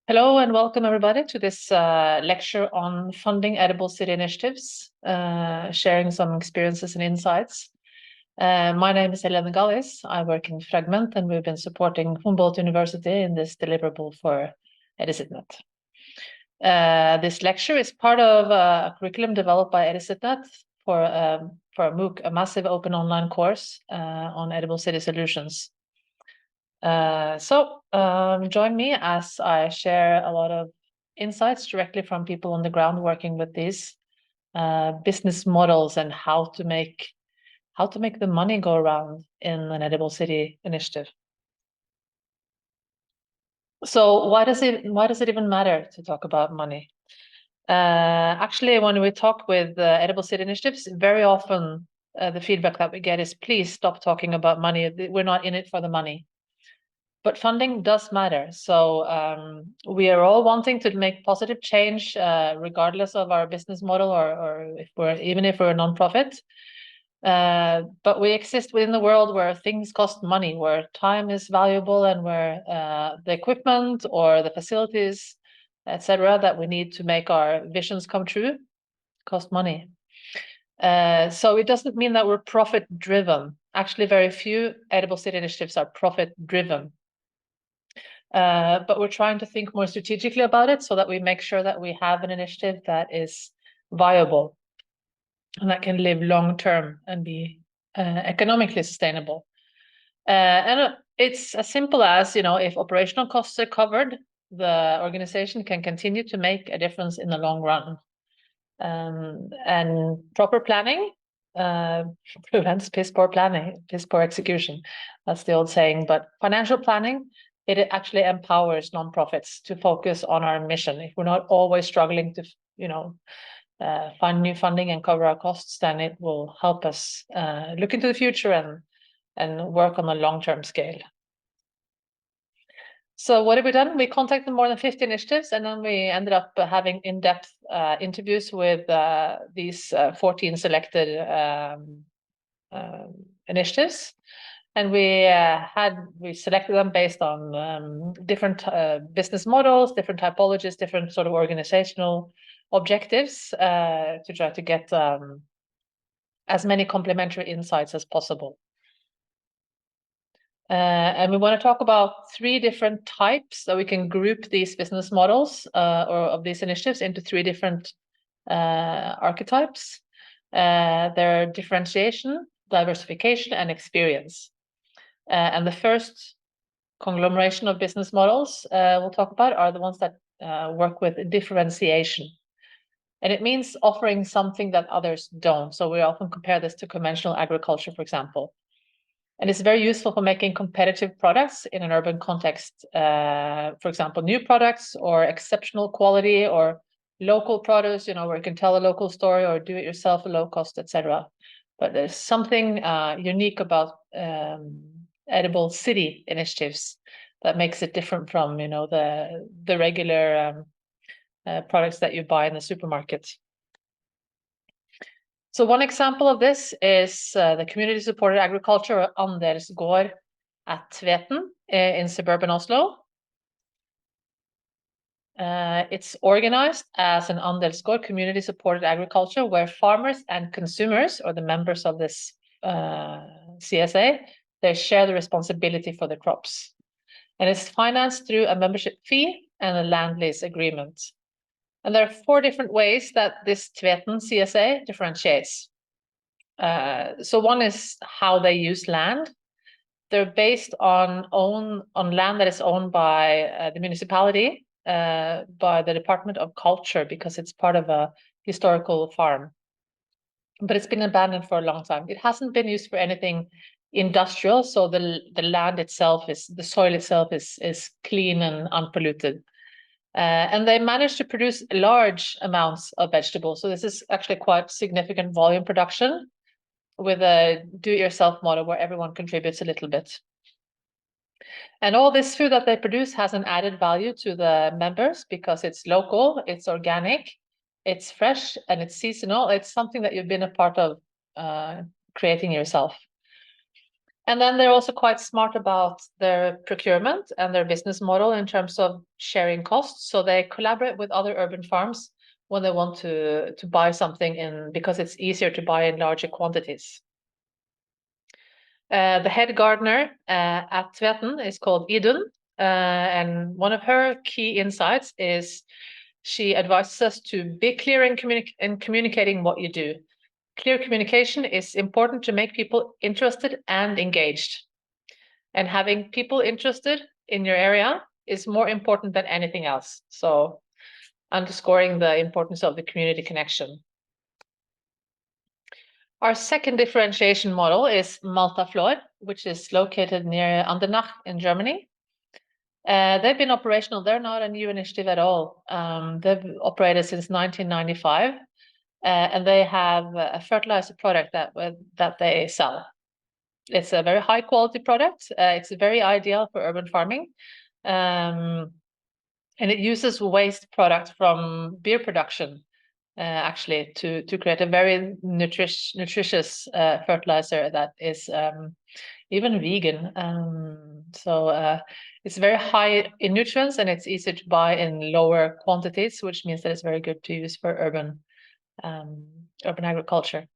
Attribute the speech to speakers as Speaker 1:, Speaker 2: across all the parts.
Speaker 1: Hello and welcome everybody to this lecture on funding edible city initiatives, sharing some experiences and insights. My name is Helene Gallis. I work in Fragment and we've been supporting Humboldt University in this deliverable for EdiCitNet. This lecture is part of a curriculum developed by EdiCitNet for a MOOC, a massive open online course on edible city solutions. Join me as I share a lot of insights directly from people on the ground working with these business models and how to make the money go around in an edible city initiative. So why does it even matter to talk about money? Actually, when we talk with edible city initiatives, very often the feedback that we get is, please stop talking about money. We're not in it for the money. But funding does matter. So we are all wanting to make positive change, regardless of our business model or even if we're a nonprofit. But we exist within the world where things cost money, where time is valuable, and where the equipment or the facilities, etc., that we need to make our visions come true cost money. So it doesn't mean that we're profit-driven. Actually, very few edible city initiatives are profit-driven. But we're trying to think more strategically about it so that we make sure that we have an initiative that is viable and that can live long term and be economically sustainable. And it's as simple as, if operational costs are covered, the organization can continue to make a difference in the long run. And proper planning prevents piss poor execution. That's the old saying. But financial planning, it actually empowers nonprofits to focus on our mission. If we're not always struggling to, find new funding and cover our costs, then it will help us look into the future and work on a long-term scale. So what have we done? We contacted more than 50 initiatives, and then we ended up having in-depth interviews with these 14 selected initiatives. And we selected them based on different business models, different typologies, different sort of organizational objectives to try to get as many complementary insights as possible. And we want to talk about 3 different types, so we can group these business models or of these initiatives into 3 different archetypes. They're differentiation, diversification, and experience. And the first conglomeration of business models we'll talk about are the ones that work with differentiation. And it means offering something that others don't. So we often compare this to conventional agriculture, for example. And it's very useful for making competitive products in an urban context. For example, new products or exceptional quality or local produce, where you can tell a local story or do it yourself at low cost, etc. But there's something unique about edible city initiatives that makes it different from, the regular products that you buy in the supermarket. So one example of this is the community-supported agriculture Andelsgård at Tveten in suburban Oslo. It's organized as an Andelsgård community-supported agriculture where farmers and consumers, or the members of this CSA, they share the responsibility for the crops. And it's financed through a membership fee and a land lease agreement. And there are 4 different ways that this Tveten CSA differentiates. So one is how they use land. They're based on land that is owned by the municipality, by the Department of Culture, because it's part of a historical farm. But it's been abandoned for a long time. It hasn't been used for anything industrial, so the land itself the soil itself is clean and unpolluted. And they managed to produce large amounts of vegetables. So this is actually quite significant volume production with a do-it-yourself model where everyone contributes a little bit. And all this food that they produce has an added value to the members because it's local, it's organic, it's fresh, and it's seasonal. It's something that you've been a part of creating yourself. And then they're also quite smart about their procurement and their business model in terms of sharing costs. So they collaborate with other urban farms when they want to buy something in, because it's easier to buy in larger quantities. The head gardener at Tveten is called Idun, and one of her key insights is she advises us to be clear in communicating what you do. Clear communication is important to make people interested and engaged. And having people interested in your area is more important than anything else. So underscoring the importance of the community connection. Our second differentiation model is Malta Flor, which is located near Andernach in Germany. They've been operational. They're not a new initiative at all. They've operated since 1995, and they have a fertilizer product that they sell. It's a very high quality product. It's very ideal for urban farming. And it uses waste product from beer production, actually, to create a very nutritious fertilizer that is even vegan. So it's very high in nutrients, and it's easy to buy in lower quantities, which means that it's very good to use for urban agriculture.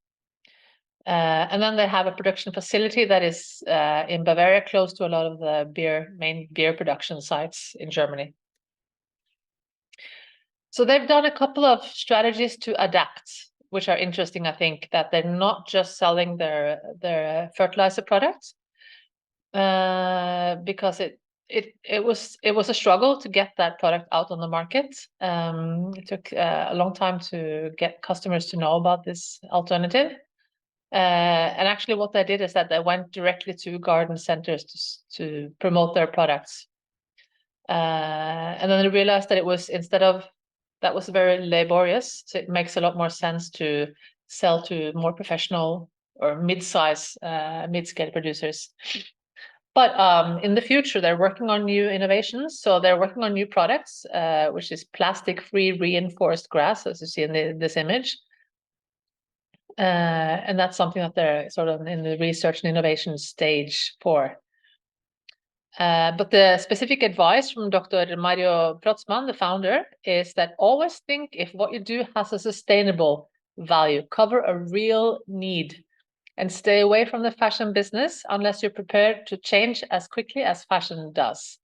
Speaker 1: And then they have a production facility that is in Bavaria, close to a lot of the main beer production sites in Germany. So they've done a couple of strategies to adapt, which are interesting, I think, that they're not just selling their fertilizer products, because it was a struggle to get that product out on the market. It took a long time to get customers to know about this alternative. And actually what they did is that they went directly to garden centers to promote their products. And then they realized that that was very laborious. So it makes a lot more sense to sell to more professional or mid-scale producers. But in the future, they're working on new innovations. So they're working on new products, which is plastic-free reinforced grass, as you see in this image. And that's something that they're sort of in the research and innovation stage for. But the specific advice from Dr. Mario Protzman, the founder, is that always think if what you do has a sustainable value, cover a real need, and stay away from the fashion business unless you're prepared to change as quickly as fashion does.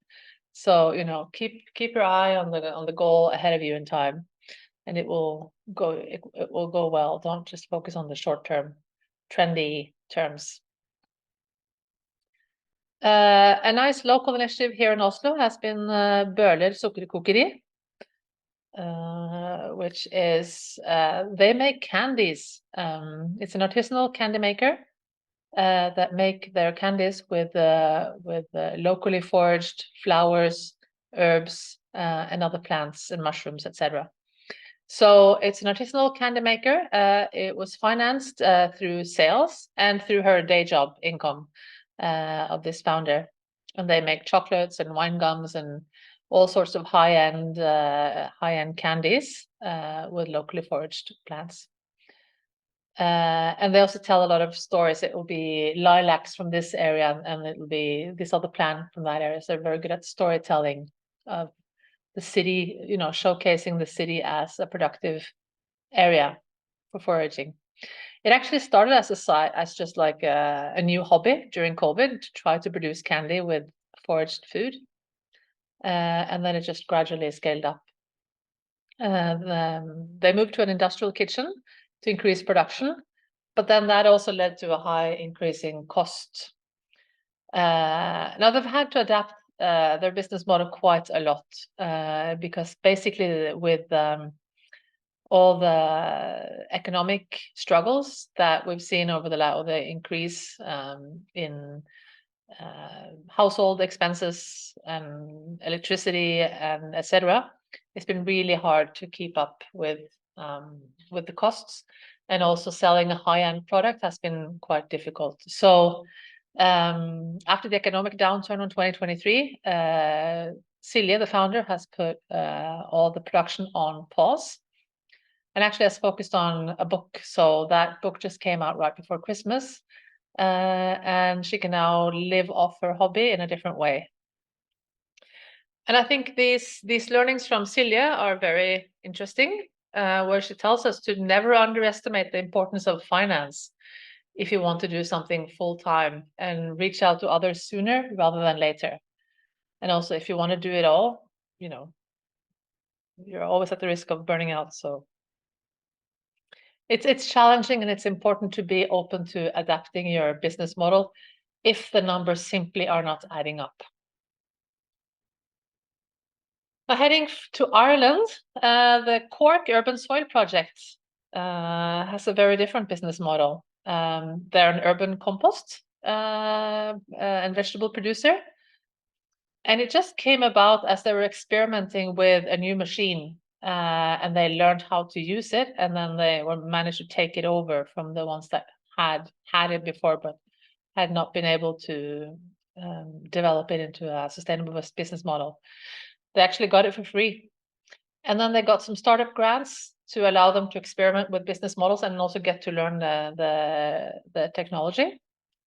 Speaker 1: So, keep your eye on the goal ahead of you in time, and it will go well. Don't just focus on the short-term trendy terms. A nice local initiative here in Oslo has been Bøhler Sukkerkokeri, which is they make candies. It's an artisanal candy maker that make their candies with locally foraged flowers, herbs, and other plants and mushrooms, etc. So it's an artisanal candy maker. It was financed through sales and through her day job income of this founder. And they make chocolates and wine gums and all sorts of high-end candies with locally foraged plants. And they also tell a lot of stories. It will be lilacs from this area, and it will be this other plant from that area. So they're very good at storytelling of the city, showcasing the city as a productive area for foraging. It actually started as just like a new hobby during COVID to try to produce candy with foraged food. And then it just gradually scaled up. They moved to an industrial kitchen to increase production, but then that also led to a high increase in cost. Now they've had to adapt their business model quite a lot because basically with all the economic struggles that we've seen over the increase in household expenses and electricity and etc. It's been really hard to keep up with the costs, and also selling a high-end product has been quite difficult. So after the economic downturn in 2023, Silje, the founder, has put all the production on pause and actually has focused on a book. So that book just came out right before Christmas. and she can now live off her hobby in a different way. And I think these learnings from Silje are very interesting, where she tells us to never underestimate the importance of finance if you want to do something full-time, and reach out to others sooner rather than later. And also, if you want to do it all, you know, you're always at the risk of burning out. So it's challenging, and it's important to be open to adapting your business model if the numbers simply are not adding up. Now, heading to Ireland, the Cork Urban Soil Project has a very different business model. They're an urban compost and vegetable producer. And it just came about as they were experimenting with a new machine, and they learned how to use it, and then they managed to take it over from the ones that had it before, but had not been able to develop it into a sustainable business model. They actually got it for free. And then they got some startup grants to allow them to experiment with business models and also get to learn the technology.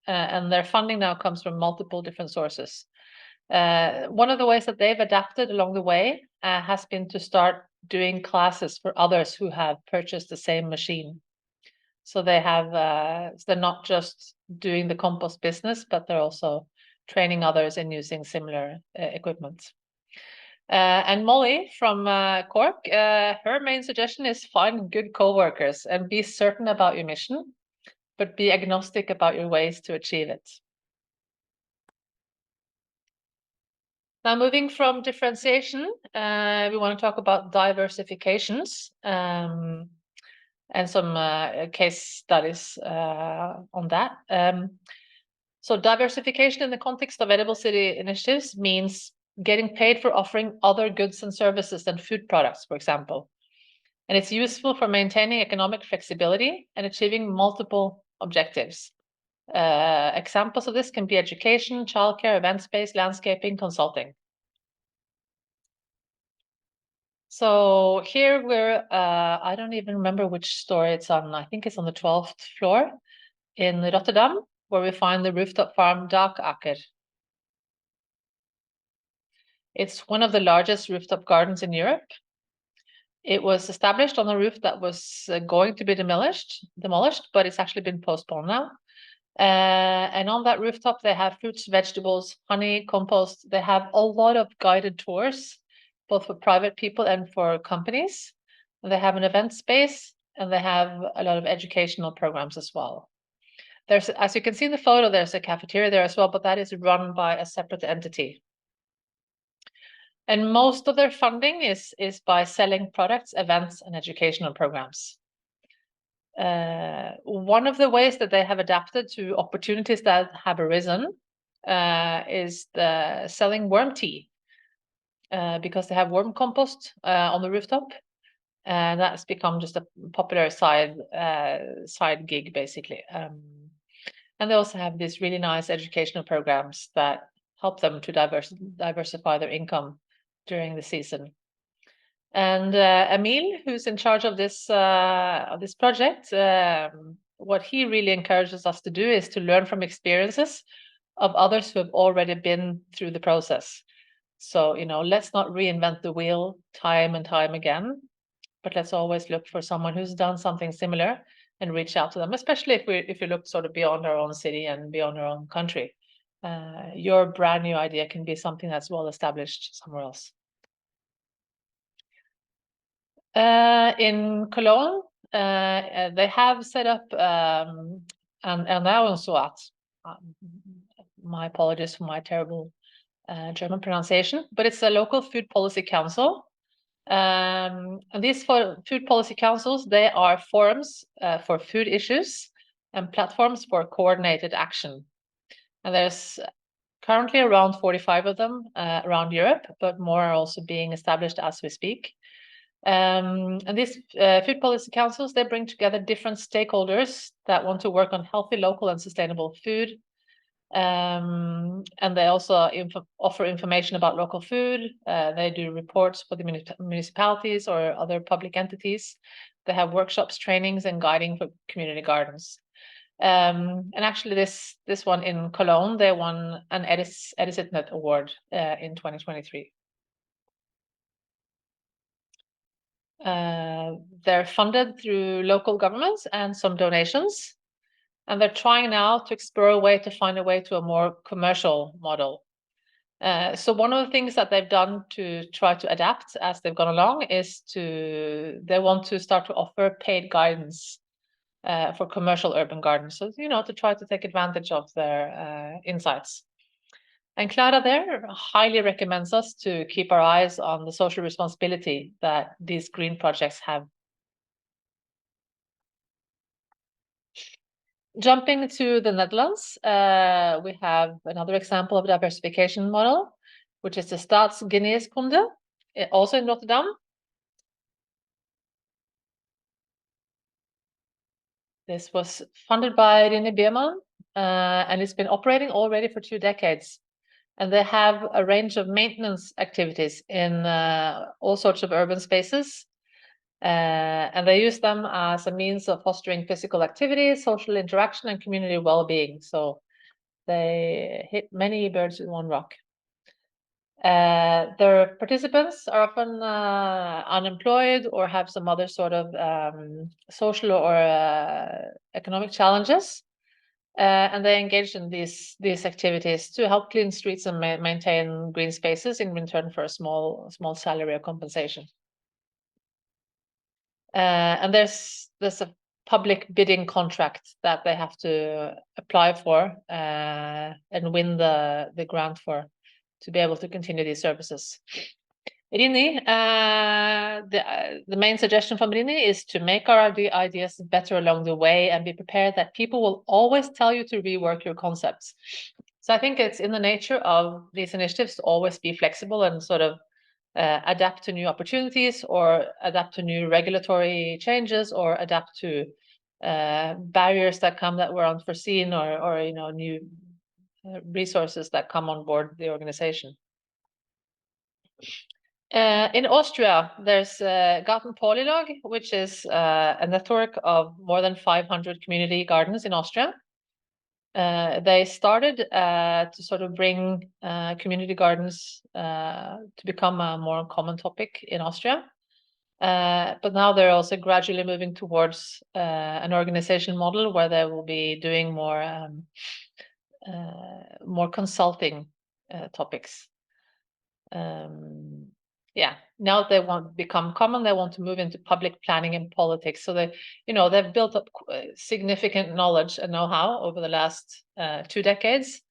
Speaker 1: And their funding now comes from multiple different sources. One of the ways that they've adapted along the way has been to start doing classes for others who have purchased the same machine. So they have, they're not just doing the compost business, but they're also training others in using similar equipment. And Molly from Cork, her main suggestion is find good co-workers and be certain about your mission, but be agnostic about your ways to achieve it. Now, moving from differentiation, we want to talk about diversifications and some case studies on that. So diversification in the context of Edible City initiatives means getting paid for offering other goods and services than food products, for example. And it's useful for maintaining economic flexibility and achieving multiple objectives. Examples of this can be education, childcare, event space, landscaping, consulting. So here we're, I don't even remember which store it's on. I think it's on the 12th floor in Rotterdam, where we find the rooftop farm Dakakker. It's one of the largest rooftop gardens in Europe. It was established on a roof that was going to be demolished, but it's actually been postponed now. And on that rooftop, they have fruits, vegetables, honey, compost. They have a lot of guided tours, both for private people and for companies. And they have an event space, and they have a lot of educational programs as well. There's, as you can see in the photo, there's a cafeteria there as well, but that is run by a separate entity. And most of their funding is by selling products, events, and educational programs. One of the ways that they have adapted to opportunities that have arisen is the selling worm tea, because they have worm compost on the rooftop, and that's become just a popular side gig, basically. And they also have these really nice educational programs that help them to diversify their income during the season. And Emil, who's in charge of this project, what he really encourages us to do is to learn from experiences of others who have already been through the process. So, you know, let's not reinvent the wheel time and time again, but let's always look for someone who's done something similar and reach out to them, especially if you look sort of beyond our own city and beyond our own country. Your brand new idea can be something that's well established somewhere else. In Cologne, they have set up, and now also at, my apologies for my terrible German pronunciation, but it's a local food policy council. And these food policy councils, they are forums for food issues and platforms for coordinated action. And there's currently around 45 of them around Europe, but more are also being established as we speak. And these food policy councils, they bring together different stakeholders that want to work on healthy, local, and sustainable food. And they also offer information about local food. They do reports for the municipalities or other public entities. They have workshops, trainings, and guiding for community gardens. And actually, this one in Cologne, they won an Edisitnet award in 2023. They're funded through local governments and some donations, and they're trying now to explore a way to find a way to a more commercial model. So one of the things that they've done to try to adapt as they've gone along is they want to start to offer paid guidance for commercial urban gardens. So, to try to take advantage of their insights. And Clara there highly recommends us to keep our eyes on the social responsibility that these green projects have. Jumping to the Netherlands, we have another example of a diversification model, which is the Staatsgeneeskunde, also in Rotterdam. This was funded by Rini Bierman, and it's been operating already for 2 decades. And they have a range of maintenance activities in all sorts of urban spaces. And they use them as a means of fostering physical activity, social interaction, and community well-being. So they hit many birds with one rock. Their participants are often unemployed or have some other sort of social or economic challenges. And they engage in these activities to help clean streets and maintain green spaces in return for a small salary or compensation. And there's a public bidding contract that they have to apply for and win the grant for to be able to continue these services. Rini, the main suggestion from Rini is to make our ideas better along the way and be prepared that people will always tell you to rework your concepts. So I think it's in the nature of these initiatives to always be flexible and sort of adapt to new opportunities or adapt to new regulatory changes or adapt to barriers that come that were unforeseen or new resources that come on board the organization. In Austria, there's Garten Polylag, which is a network of more than 500 community gardens in Austria. They started to sort of bring community gardens to become a more common topic in Austria. But now they're also gradually moving towards an organization model where they will be doing more consulting topics. Now they want to become common. They want to move into public planning and politics. So they've built up significant knowledge and know-how over the last 2 decades,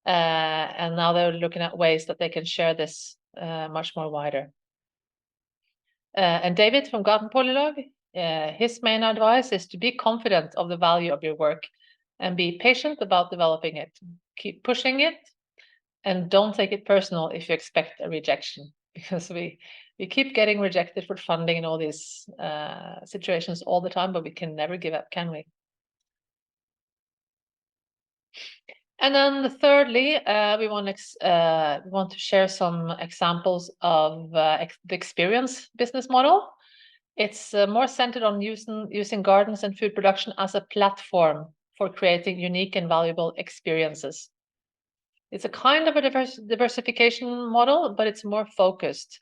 Speaker 1: and now they're looking at ways that they can share this much more wider. And David from Garten Polylag, his main advice is to be confident of the value of your work and be patient about developing it. Keep pushing it. And don't take it personal if you expect a rejection, because we keep getting rejected for funding in all these situations all the time, but we can never give up, can we? And then thirdly, we want to share some examples of the experience business model. It's more centered on using gardens and food production as a platform for creating unique and valuable experiences. It's a kind of a diversification model, but it's more focused.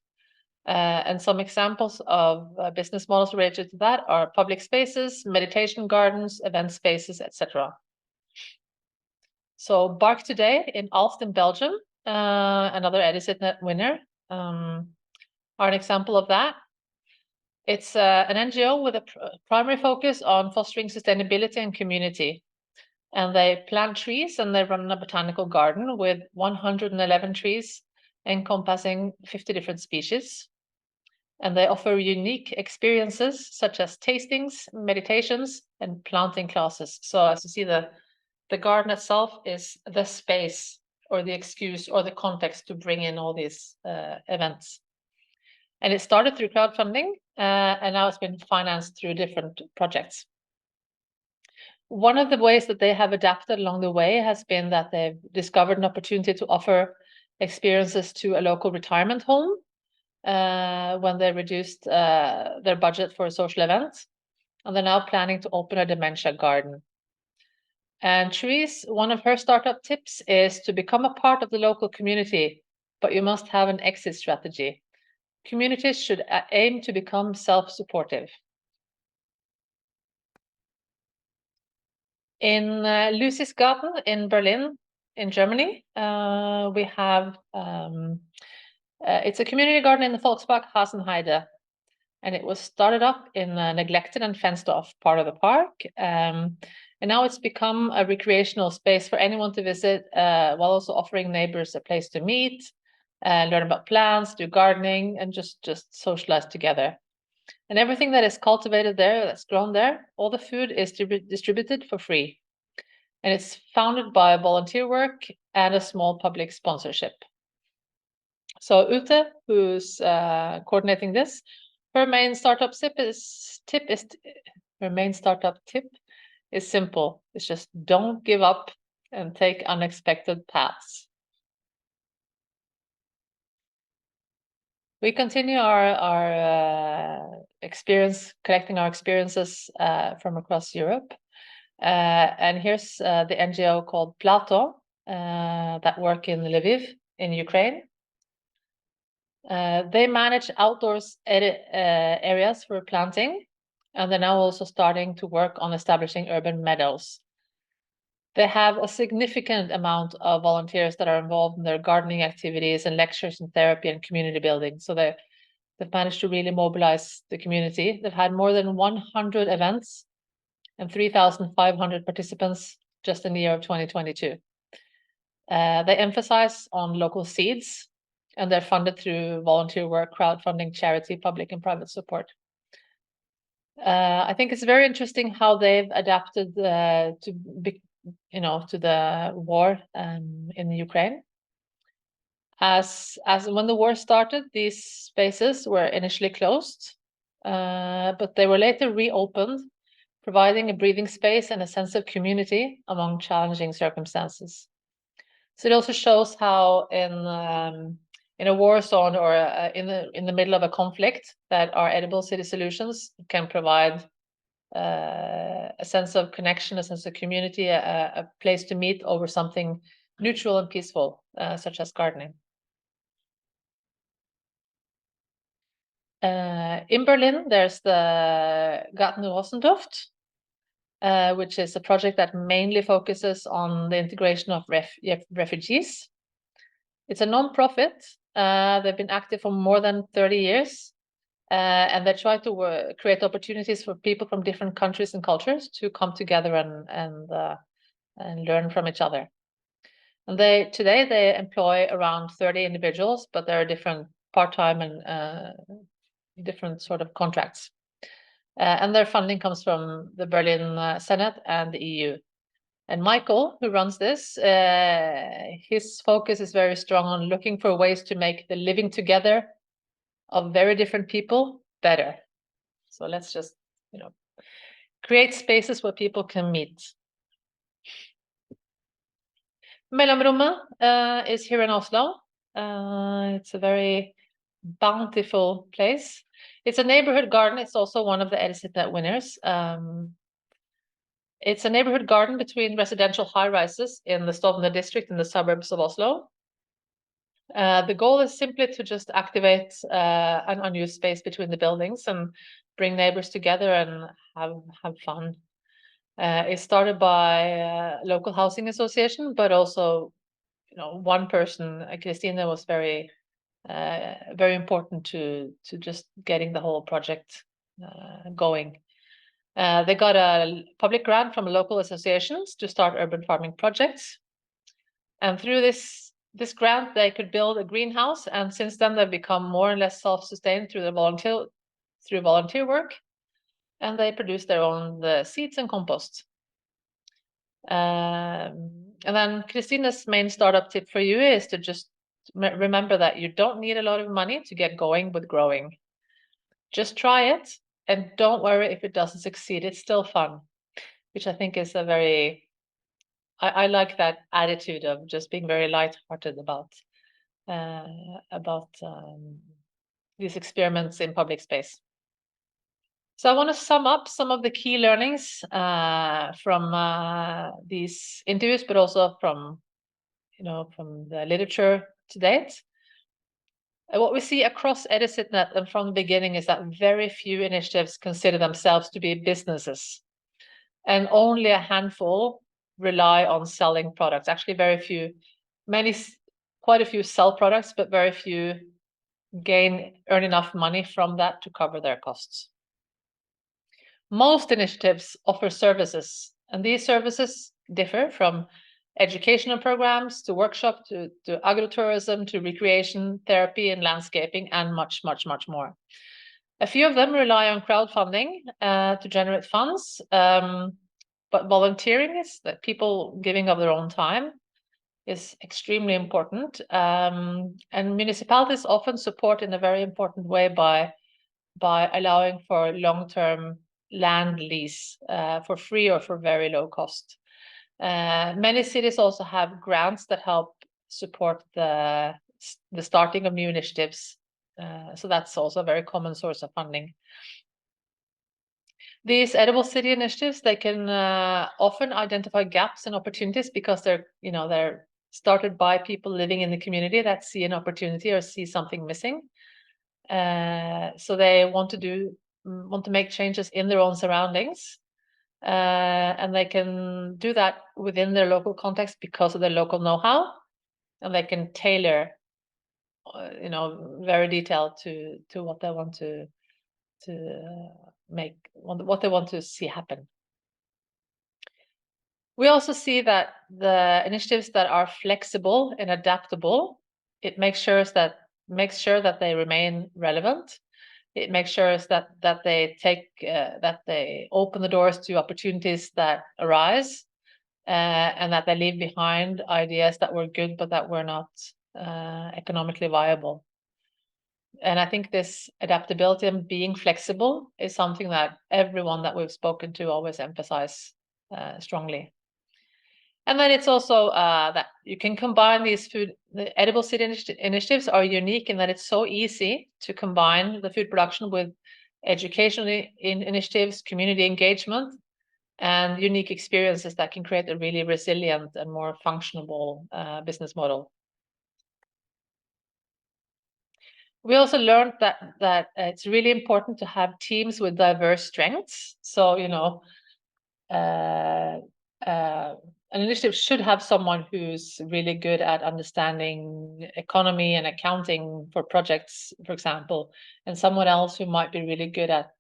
Speaker 1: And some examples of business models related to that are public spaces, meditation gardens, event spaces, etc. So Bark Today in Aalst in Belgium, another Edisitnet winner, are an example of that. It's an NGO with a primary focus on fostering sustainability and community. And they plant trees and they run a botanical garden with 111 trees encompassing 50 different species. And they offer unique experiences such as tastings, meditations, and planting classes. So as you see, the garden itself is the space or the excuse or the context to bring in all these events. And it started through crowdfunding, and now it's been financed through different projects. One of the ways that they have adapted along the way has been that they've discovered an opportunity to offer experiences to a local retirement home when they reduced their budget for a social event. And they're now planning to open a dementia garden. And Therese, one of her startup tips is to become a part of the local community, but you must have an exit strategy. Communities should aim to become self-supportive. In Lucy's Garden in Berlin, in Germany, we have, it's a community garden in the Volkspark Hasenheide, and it was started up in a neglected and fenced off part of the park. And now it's become a recreational space for anyone to visit, while also offering neighbors a place to meet, learn about plants, do gardening, and just socialize together. And everything that is cultivated there, that's grown there, all the food is distributed for free. And it's founded by volunteer work and a small public sponsorship. So Ute, who's coordinating this, her main startup tip is simple. It's just don't give up and take unexpected paths. We continue our experience, collecting our experiences from across Europe. And here's the NGO called Plato that work in Lviv in Ukraine. They manage outdoors areas for planting, and they're now also starting to work on establishing urban meadows. They have a significant amount of volunteers that are involved in their gardening activities and lectures and therapy and community building. So they've managed to really mobilize the community. They've had more than 100 events and 3,500 participants just in the year of 2022. They emphasize on local seeds, and they're funded through volunteer work, crowdfunding, charity, public and private support. I think it's very interesting how they've adapted to the war in Ukraine. As when the war started, these spaces were initially closed, but they were later reopened, providing a breathing space and a sense of community among challenging circumstances. So it also shows how in a war zone or in the middle of a conflict, that our edible city solutions can provide a sense of connection, a sense of community, a place to meet over something neutral and peaceful, such as gardening. In Berlin, there's the Garten Rosenduft, which is a project that mainly focuses on the integration of refugees. It's a non-profit. They've been active for more than 30 years, and they try to create opportunities for people from different countries and cultures to come together and learn from each other. And today they employ around 30 individuals, but there are different part-time and different sort of contracts. And their funding comes from the Berlin Senate and the EU. And Michael, who runs this, his focus is very strong on looking for ways to make the living together of very different people better. So let's just, create spaces where people can meet. Mellomrommet is here in Oslo. It's a very bountiful place. It's a neighborhood garden. It's also one of the Edison winners. It's a neighborhood garden between residential high-rises in the Stovner district in the suburbs of Oslo. The goal is simply to just activate an unused space between the buildings and bring neighbors together and have fun. It's started by a local housing association, but also, one person, Christina, was very important to just getting the whole project going. They got a public grant from local associations to start urban farming projects. And through this grant, they could build a greenhouse. And since then, they've become more or less self-sustained through volunteer work. And they produce their own seeds and compost. And then Christina's main startup tip for you is to just remember that you don't need a lot of money to get going with growing. Just try it and don't worry if it doesn't succeed. It's still fun, which I think is I like that attitude of just being very lighthearted about these experiments in public space. So I want to sum up some of the key learnings from these interviews, but also from the literature to date. What we see across EduCitNet and from the beginning is that very few initiatives consider themselves to be businesses, and only a handful rely on selling products. Actually, very few, quite a few sell products, but very few earn enough money from that to cover their costs. Most initiatives offer services, and these services differ from educational programs to workshops to agrotourism to recreation, therapy, and landscaping, and much, much, much more. A few of them rely on crowdfunding to generate funds, but volunteering is that people giving of their own time is extremely important. And municipalities often support in a very important way by allowing for long-term land lease for free or for very low cost. Many cities also have grants that help support the starting of new initiatives. So that's also a very common source of funding. These edible city initiatives, they can often identify gaps and opportunities because they're started by people living in the community that see an opportunity or see something missing. So they want to make changes in their own surroundings, and they can do that within their local context because of their local know-how, and they can tailor, very detailed to what they want to what they want to see happen. We also see that the initiatives that are flexible and adaptable, it makes sure that they remain relevant. It makes sure that they open the doors to opportunities that arise, and that they leave behind ideas that were good but that were not economically viable. And I think this adaptability and being flexible is something that everyone that we've spoken to always emphasize strongly. And then it's also that you can combine the edible city initiatives are unique in that it's so easy to combine the food production with educational initiatives, community engagement, and unique experiences that can create a really resilient and more functional business model. We also learned that it's really important to have teams with diverse strengths. So, an initiative should have someone who's really good at understanding economy and accounting for projects, for example, and someone else who might be really good at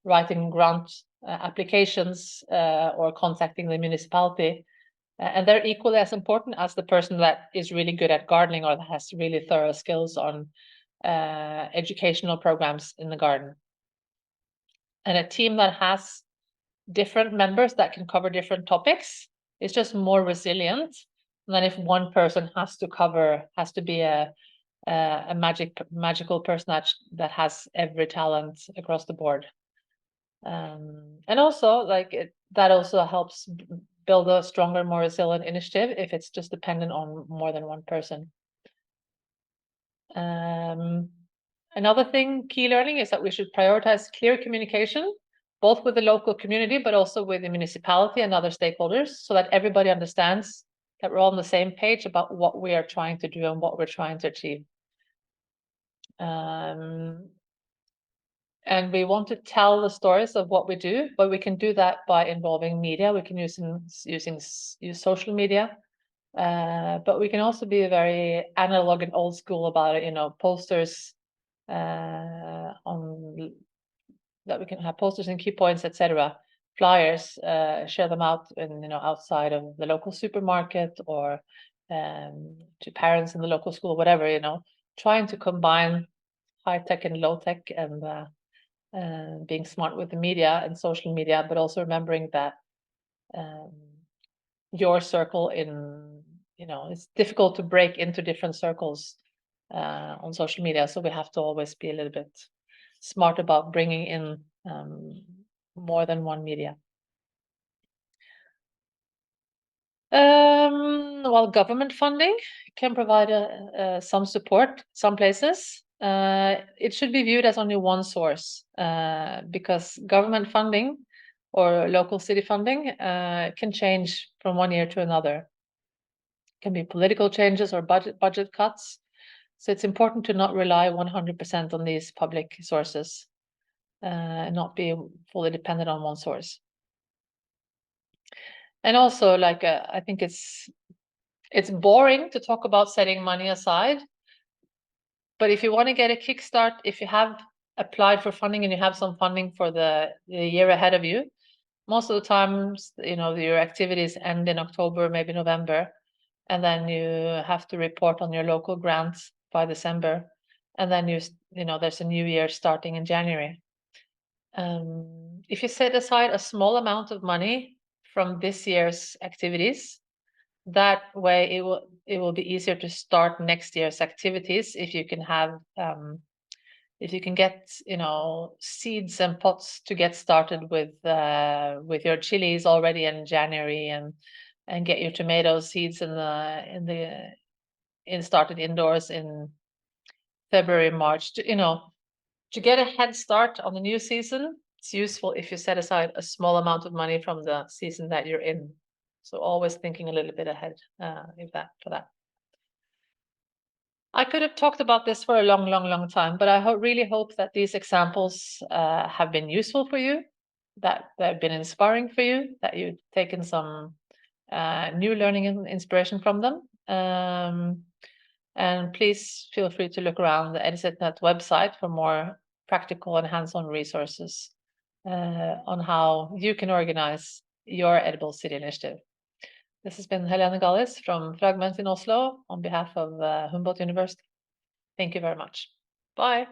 Speaker 1: writing grant applications or contacting the municipality. And they're equally as important as the person that is really good at gardening or that has really thorough skills on educational programs in the garden. And a team that has different members that can cover different topics is just more resilient than if one person has to be a magical person that has every talent across the board. And also that also helps build a stronger, more resilient initiative if it's just dependent on more than one person. Another key learning is that we should prioritize clear communication, both with the local community, but also with the municipality and other stakeholders, so that everybody understands that we're all on the same page about what we are trying to do and what we're trying to achieve. And we want to tell the stories of what we do, but we can do that by involving media. We can use social media, but we can also be very analog and old school about it. Posters that we can have posters and key points, etc. Flyers, share them out outside of the local supermarket or to parents in the local school, whatever. Trying to combine high tech and low tech and being smart with the media and social media, but also remembering that your circle it's difficult to break into different circles on social media. So we have to always be a little bit smart about bringing in more than one media. While government funding can provide some support some places, it should be viewed as only one source, because government funding or local city funding can change from one year to another. It can be political changes or budget cuts. So it's important to not rely 100% on these public sources, and not be fully dependent on one source. And also, like, I think it's boring to talk about setting money aside. But if you want to get a kickstart, if you have applied for funding and you have some funding for the year ahead of you, most of the times, your activities end in October, maybe November, and then you have to report on your local grants by December, and then there's a new year starting in January. If you set aside a small amount of money from this year's activities, that way it will be easier to start next year's activities if you can have if you can get seeds and pots to get started with your chilies already in January, and get your tomato seeds started indoors in February, March, to get a head start on the new season. It's useful if you set aside a small amount of money from the season that you're in. So always thinking a little bit ahead for that. I could have talked about this for a long, long, long time, but I really hope that these examples have been useful for you, that they've been inspiring for you, that you've taken some new learning and inspiration from them. And please feel free to look around the EdCetNet website for more practical and hands-on resources on how you can organize your Edible City Initiative. This has been Helene Gallis from Fragment in Oslo on behalf of Humboldt University. Thank you very much. Bye.